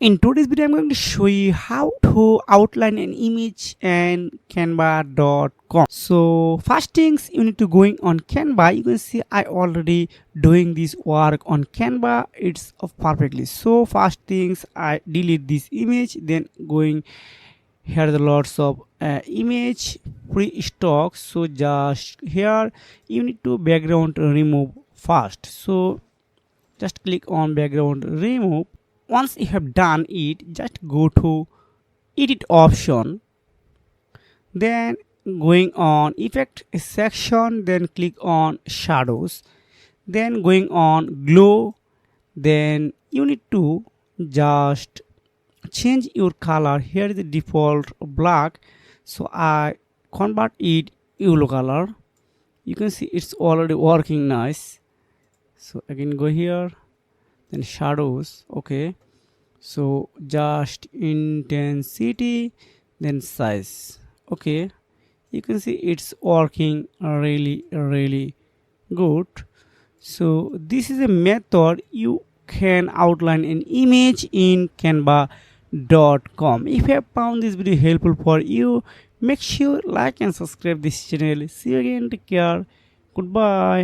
In today's video, I'm going to show you how to outline an image in canva.com. So first things you need to going on Canva. You can see I already doing this work on Canva. It's perfectly. So first things I delete this image, then going here the lots of image free stock. So just here you need to background remove first. So just click on background remove. Once you have done it, just go to edit option, then going on effect section, then click on shadows, then going on glow, then you need to just change your color. Here is the default black, so I convert it yellow color. You can see it's already working nice. So again go here, then shadows. Okay, so just intensity, then size. Okay, you can see it's working really good. So this is a method you can outline an image in canva.com. If you have found this video helpful for you, make sure like and subscribe this channel. See you again, take care, goodbye.